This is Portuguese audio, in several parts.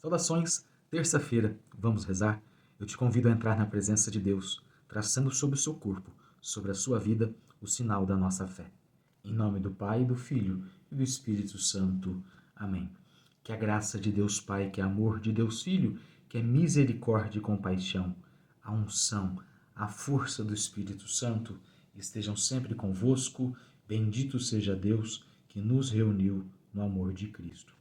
Saudações, terça-feira, vamos rezar? Eu te convido a entrar na presença de Deus, traçando sobre o seu corpo, sobre a sua vida, o sinal da nossa fé. Em nome do Pai, do Filho e do Espírito Santo. Amém. Que a graça de Deus Pai, que é amor de Deus Filho, que é misericórdia e compaixão, a unção, a força do Espírito Santo estejam sempre convosco. Bendito seja Deus que nos reuniu no amor de Cristo.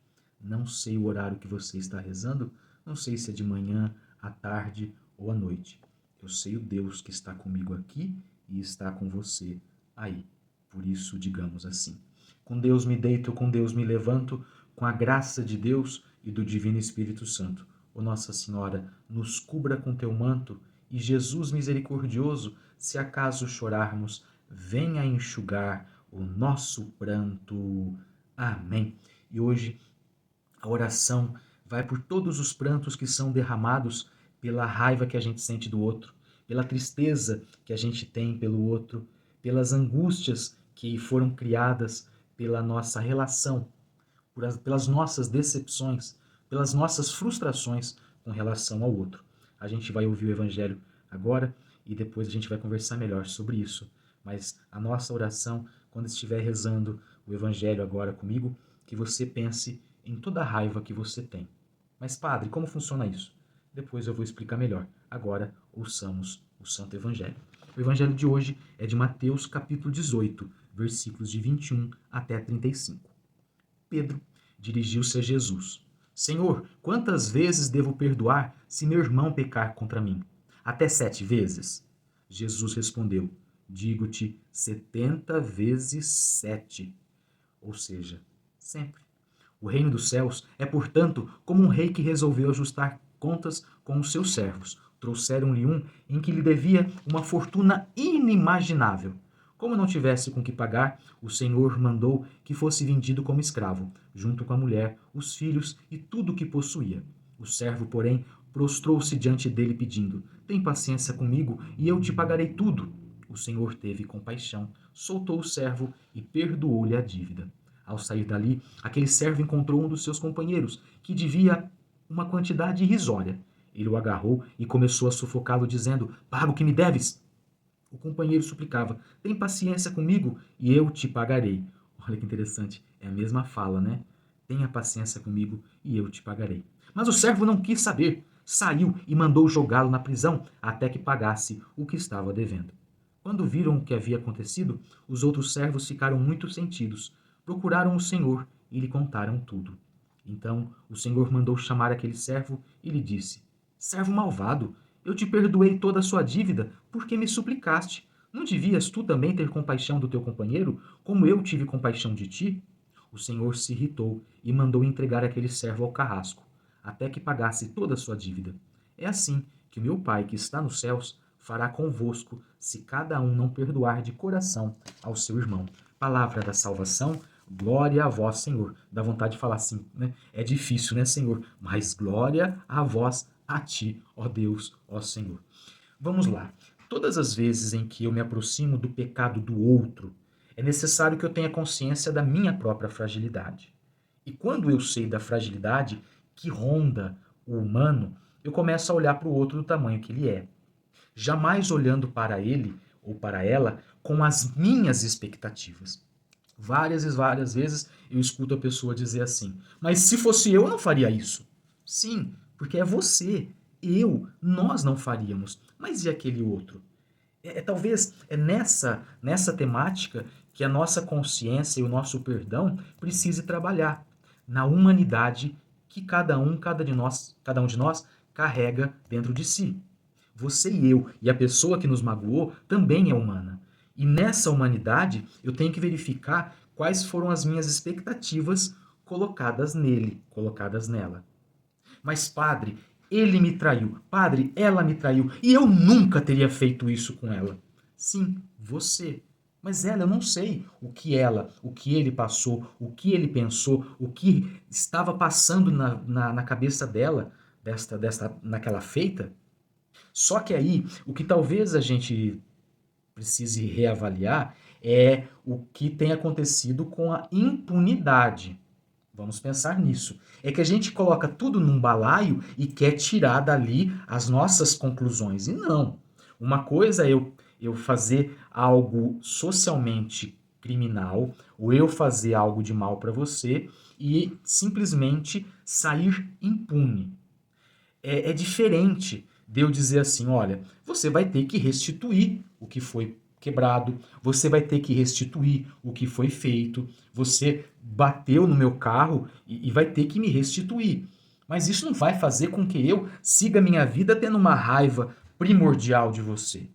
Não sei o horário que você está rezando, não sei se é de manhã, à tarde ou à noite. Eu sei o Deus que está comigo aqui e está com você aí. Por isso, digamos assim: com Deus me deito, com Deus me levanto, com a graça de Deus e do Divino Espírito Santo. Ó Nossa Senhora, nos cubra com teu manto e Jesus misericordioso, se acaso chorarmos, venha enxugar o nosso pranto. Amém. E hoje a oração vai por todos os prantos que são derramados pela raiva que a gente sente do outro, pela tristeza que a gente tem pelo outro, pelas angústias que foram criadas pela nossa relação, pelas nossas decepções, pelas nossas frustrações com relação ao outro. A gente vai ouvir o Evangelho agora e depois a gente vai conversar melhor sobre isso. Mas a nossa oração, quando estiver rezando o Evangelho agora comigo, que você pense em toda a raiva que você tem. Mas, padre, como funciona isso? Depois eu vou explicar melhor. Agora, ouçamos o Santo Evangelho. O Evangelho de hoje é de Mateus, capítulo 18, versículos de 21 até 35. Pedro dirigiu-se a Jesus. Senhor, quantas vezes devo perdoar se meu irmão pecar contra mim? Até 7 vezes? Jesus respondeu, digo-te 70 vezes 7. Ou seja, sempre. O reino dos céus é, portanto, como um rei que resolveu ajustar contas com os seus servos. Trouxeram-lhe um em que lhe devia uma fortuna inimaginável. Como não tivesse com que pagar, o senhor mandou que fosse vendido como escravo, junto com a mulher, os filhos e tudo o que possuía. O servo, porém, prostrou-se diante dele pedindo, tem paciência comigo e eu te pagarei tudo. O senhor teve compaixão, soltou o servo e perdoou-lhe a dívida. Ao sair dali, aquele servo encontrou um dos seus companheiros, que devia uma quantidade irrisória. Ele o agarrou e começou a sufocá-lo, dizendo, paga o que me deves. O companheiro suplicava, tem paciência comigo e eu te pagarei. Olha que interessante, é a mesma fala, né? Tenha paciência comigo e eu te pagarei. Mas o servo não quis saber, saiu e mandou jogá-lo na prisão até que pagasse o que estava devendo. Quando viram o que havia acontecido, os outros servos ficaram muito sentidos. Procuraram o senhor e lhe contaram tudo. Então o senhor mandou chamar aquele servo e lhe disse, servo malvado, eu te perdoei toda a sua dívida porque me suplicaste. Não devias tu também ter compaixão do teu companheiro, como eu tive compaixão de ti? O senhor se irritou e mandou entregar aquele servo ao carrasco, até que pagasse toda a sua dívida. É assim que o meu Pai, que está nos céus, fará convosco, se cada um não perdoar de coração ao seu irmão. Palavra da salvação, glória a vós, Senhor. Dá vontade de falar assim, né? É difícil, né, Senhor? Mas glória a vós, a ti, ó Deus, ó Senhor. Vamos lá. Todas as vezes em que eu me aproximo do pecado do outro, é necessário que eu tenha consciência da minha própria fragilidade. E quando eu sei da fragilidade que ronda o humano, eu começo a olhar para o outro do tamanho que ele é. Jamais olhando para ele ou para ela com as minhas expectativas. Várias e várias vezes eu escuto a pessoa dizer assim, mas se fosse eu não faria isso. Sim, porque é você, nós não faríamos. Mas e aquele outro? Talvez é nessa temática que a nossa consciência e o nosso perdão precise trabalhar. Na humanidade que cada um de nós carrega dentro de si. Você e eu, e a pessoa que nos magoou, também é humana. E nessa humanidade, eu tenho que verificar quais foram as minhas expectativas colocadas nele, colocadas nela. Mas, padre, ele me traiu. Padre, ela me traiu. E eu nunca teria feito isso com ela. Sim, você. Mas ela, eu não sei o que ele passou, o que ele pensou, o que estava passando na cabeça dela, naquela feita. Só que aí, o que talvez a gente precise reavaliar é o que tem acontecido com a impunidade. Vamos pensar nisso. É que a gente coloca tudo num balaio e quer tirar dali as nossas conclusões. E não. Uma coisa é eu fazer algo socialmente criminal, ou eu fazer algo de mal para você e simplesmente sair impune. É diferente de eu dizer assim, olha, você vai ter que restituir o que foi quebrado, você vai ter que restituir o que foi feito, você bateu no meu carro e vai ter que me restituir. Mas isso não vai fazer com que eu siga minha vida tendo uma raiva primordial de você.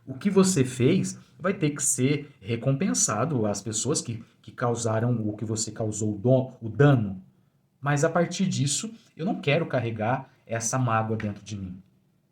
O que você fez vai ter que ser recompensado às pessoas que causaram o que você causou, o dano. Mas a partir disso, eu não quero carregar essa mágoa dentro de mim.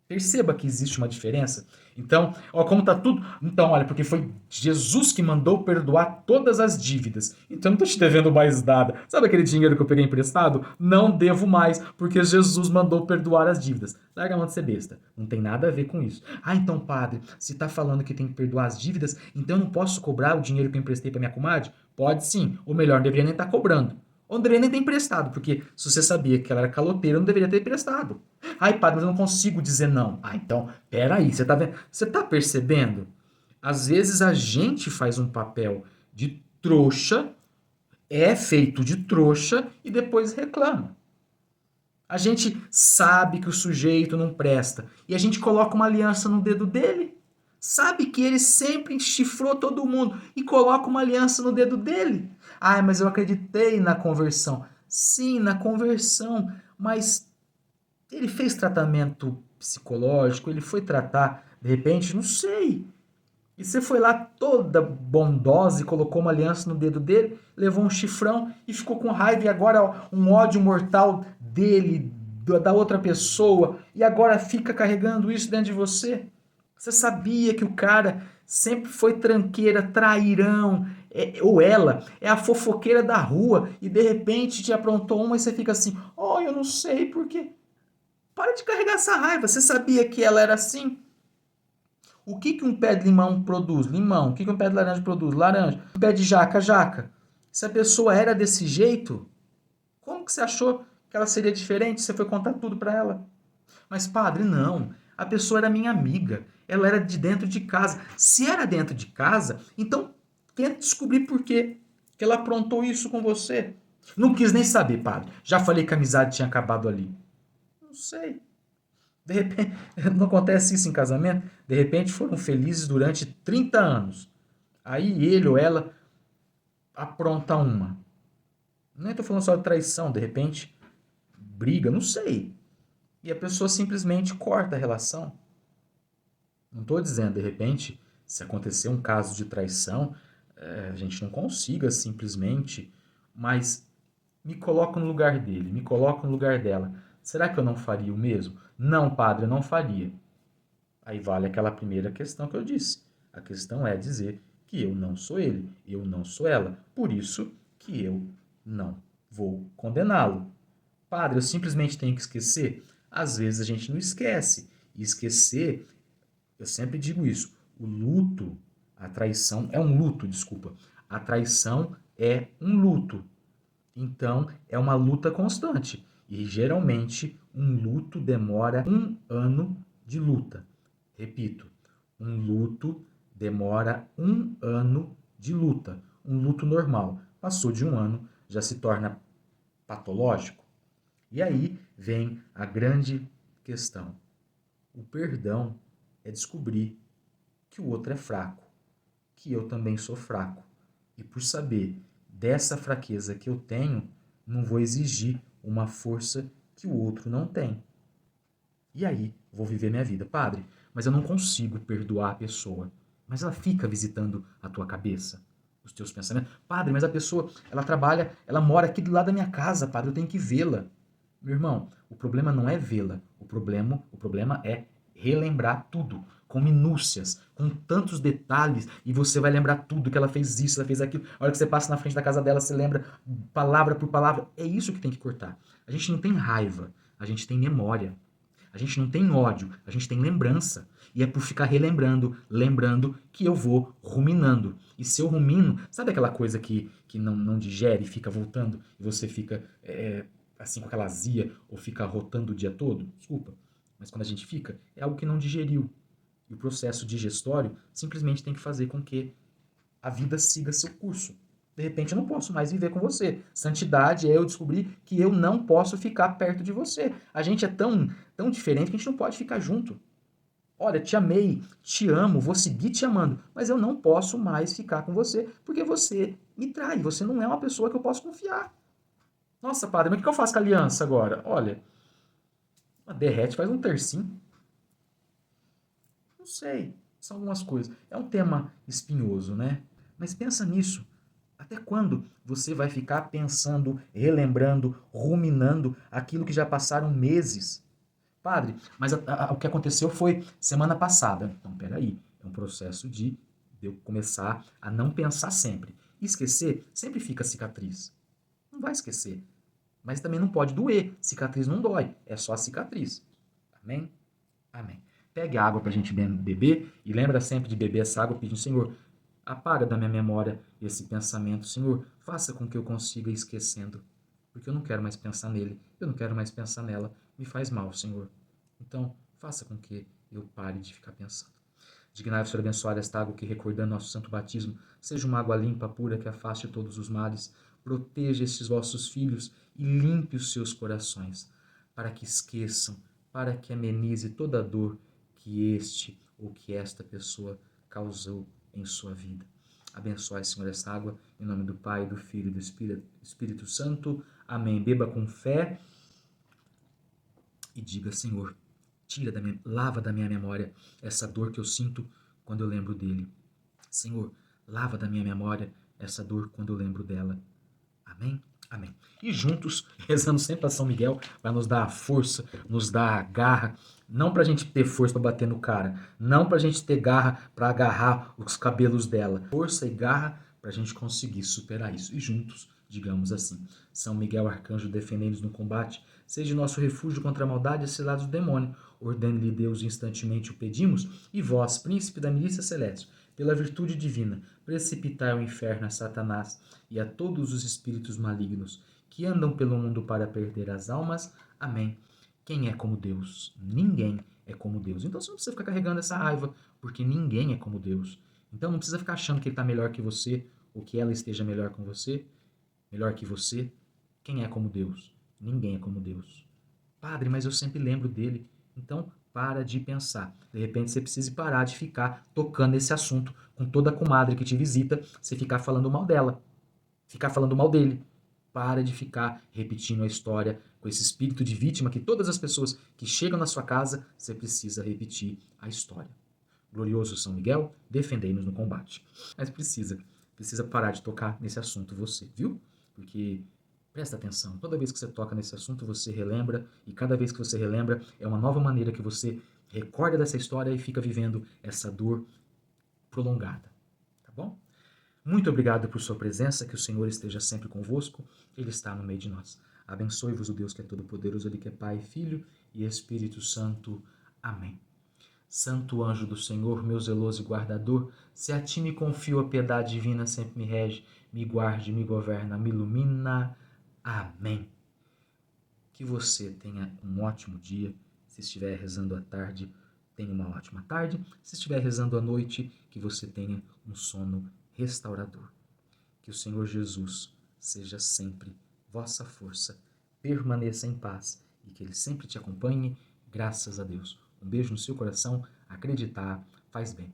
Perceba que existe uma diferença. Então, ó, como tá tudo. Então, olha, porque foi Jesus que mandou perdoar todas as dívidas. Então, não tô te devendo mais nada. Sabe aquele dinheiro que eu peguei emprestado? Não devo mais, porque Jesus mandou perdoar as dívidas. Larga a mão de ser besta. Não tem nada a ver com isso. Ah, então, padre, se tá falando que tem que perdoar as dívidas, então eu não posso cobrar o dinheiro que eu emprestei pra minha comadre? Pode sim. Ou melhor, não deveria nem estar cobrando. Ou não deveria nem ter emprestado, porque se você sabia que ela era caloteira, eu não deveria ter emprestado. Ai, padre, mas eu não consigo dizer não. Ah, então, peraí, você tá vendo? Você tá percebendo? Às vezes a gente faz um papel de trouxa, é feito de trouxa e depois reclama. A gente sabe que o sujeito não presta e a gente coloca uma aliança no dedo dele. Sabe que ele sempre enchifrou todo mundo e coloca uma aliança no dedo dele. Ah, mas eu acreditei na conversão. Sim, na conversão, mas ele fez tratamento psicológico, ele foi tratar, de repente, não sei. E você foi lá toda bondosa e colocou uma aliança no dedo dele, levou um chifrão e ficou com raiva e agora um ódio mortal dele, da outra pessoa, e agora fica carregando isso dentro de você. Você sabia que o cara sempre foi tranqueira, trairão, ou ela é a fofoqueira da rua e de repente te aprontou uma e você fica assim, oh, eu não sei por quê. Para de carregar essa raiva. Você sabia que ela era assim? O que, que um pé de limão produz? Limão. O que, que um pé de laranja produz? Laranja. Um pé de jaca, jaca. Se a pessoa era desse jeito, como que você achou que ela seria diferente? Você foi contar tudo para ela. Mas, padre, não. A pessoa era minha amiga. Ela era de dentro de casa. Se era dentro de casa, então tenta descobrir por quê que ela aprontou isso com você. Não quis nem saber, padre. Já falei que a amizade tinha acabado ali. Não sei. De repente, não acontece isso em casamento? De repente foram felizes durante 30 anos. Aí ele ou ela apronta uma. Não estou falando só de traição, de repente briga, não sei. E a pessoa simplesmente corta a relação. Não estou dizendo, de repente, se acontecer um caso de traição, a gente não consiga simplesmente, mas me coloco no lugar dele, me coloco no lugar dela. Será que eu não faria o mesmo? Não, padre, eu não faria. Aí vale aquela primeira questão que eu disse. A questão é dizer que eu não sou ele, eu não sou ela. Por isso que eu não vou condená-lo. Padre, eu simplesmente tenho que esquecer? Às vezes a gente não esquece. E esquecer, eu sempre digo isso, o luto, a traição, é um luto, desculpa. A traição é um luto. Então, é uma luta constante. E geralmente, um luto demora 1 ano de luta. Repito, um luto demora 1 ano de luta. Um luto normal. Passou de 1 ano, já se torna patológico. E aí vem a grande questão. O perdão é descobrir que o outro é fraco, que eu também sou fraco. E por saber dessa fraqueza que eu tenho, não vou exigir uma força que o outro não tem. E aí, vou viver minha vida. Padre, mas eu não consigo perdoar a pessoa. Mas ela fica visitando a tua cabeça, os teus pensamentos. Padre, mas a pessoa, ela trabalha, ela mora aqui do lado da minha casa, padre, eu tenho que vê-la. Meu irmão, o problema não é vê-la. O problema é relembrar tudo, com minúcias, com tantos detalhes, e você vai lembrar tudo, que ela fez isso, ela fez aquilo. A hora que você passa na frente da casa dela, você lembra palavra por palavra. É isso que tem que cortar. A gente não tem raiva, a gente tem memória. A gente não tem ódio, a gente tem lembrança. E é por ficar relembrando, lembrando, que eu vou ruminando. E se eu rumino, sabe aquela coisa que não digere e fica voltando? E você fica assim com aquela azia ou fica rotando o dia todo? Desculpa. Mas quando a gente fica, é algo que não digeriu. E o processo digestório simplesmente tem que fazer com que a vida siga seu curso. De repente eu não posso mais viver com você. Santidade é eu descobrir que eu não posso ficar perto de você. A gente é tão diferente que a gente não pode ficar junto. Olha, te amei, te amo, vou seguir te amando, mas eu não posso mais ficar com você porque você me trai, você não é uma pessoa que eu posso confiar. Nossa, padre, mas o que eu faço com a aliança agora? Olha, derrete, faz um tercinho. Não sei, são algumas coisas. É um tema espinhoso, né? Mas pensa nisso. Até quando você vai ficar pensando, relembrando, ruminando aquilo que já passaram meses? Padre, mas o que aconteceu foi semana passada. Então, peraí, é um processo de eu começar a não pensar sempre. Esquecer sempre fica cicatriz. Não vai esquecer. Mas também não pode doer. Cicatriz não dói, é só a cicatriz. Amém? Amém. Pegue a água para a gente beber e lembra sempre de beber essa água pedindo, Senhor, apaga da minha memória esse pensamento. Senhor, faça com que eu consiga ir esquecendo. Porque eu não quero mais pensar nele, eu não quero mais pensar nela. Me faz mal, Senhor. Então, faça com que eu pare de ficar pensando. Dignai-vos, Senhor, abençoar esta água que, recordando nosso santo batismo, seja uma água limpa, pura, que afaste todos os males. Proteja estes vossos filhos e limpe os seus corações, para que esqueçam, para que amenize toda a dor que este ou que esta pessoa causou em sua vida. Abençoe, Senhor, esta água, em nome do Pai, do Filho e do Espírito Santo. Amém. Beba com fé e diga, Senhor, lava da minha memória essa dor que eu sinto quando eu lembro dele. Senhor, lava da minha memória essa dor quando eu lembro dela. Amém? Amém. E juntos, rezando sempre a São Miguel, para nos dar a força, nos dar a garra, não para a gente ter força para bater no cara, não para a gente ter garra para agarrar os cabelos dela, força e garra para a gente conseguir superar isso. E juntos, digamos assim, São Miguel Arcanjo, defendei-nos no combate, seja nosso refúgio contra a maldade e cilados do demônio. Ordene-lhe Deus, instantemente o pedimos, e vós, príncipe da milícia celeste, pela virtude divina, precipitai ao inferno a Satanás e a todos os espíritos malignos que andam pelo mundo para perder as almas. Amém. Quem é como Deus? Ninguém é como Deus. Então você não precisa ficar carregando essa raiva, porque ninguém é como Deus. Então não precisa ficar achando que ele está melhor que você, ou que ela esteja melhor com você, melhor que você. Quem é como Deus? Ninguém é como Deus. Padre, mas eu sempre lembro dele. Então, para de pensar. De repente, você precisa parar de ficar tocando nesse assunto com toda a comadre que te visita, você ficar falando mal dela, ficar falando mal dele. Para de ficar repetindo a história com esse espírito de vítima que todas as pessoas que chegam na sua casa, você precisa repetir a história. Glorioso São Miguel, defendei-nos no combate. Mas precisa parar de tocar nesse assunto você, viu? Porque presta atenção, toda vez que você toca nesse assunto, você relembra, e cada vez que você relembra, é uma nova maneira que você recorda dessa história e fica vivendo essa dor prolongada. Tá bom? Muito obrigado por sua presença, que o Senhor esteja sempre convosco, Ele está no meio de nós. Abençoe-vos o Deus que é todo-poderoso, Ele que é Pai, Filho e Espírito Santo. Amém. Santo anjo do Senhor, meu zeloso e guardador, se a ti me confio a piedade divina, sempre me rege, me guarde, me governa, me ilumina. Amém. Que você tenha um ótimo dia. Se estiver rezando à tarde, tenha uma ótima tarde. Se estiver rezando à noite, que você tenha um sono restaurador. Que o Senhor Jesus seja sempre vossa força. Permaneça em paz e que Ele sempre te acompanhe. Graças a Deus. Um beijo no seu coração. Acreditar faz bem.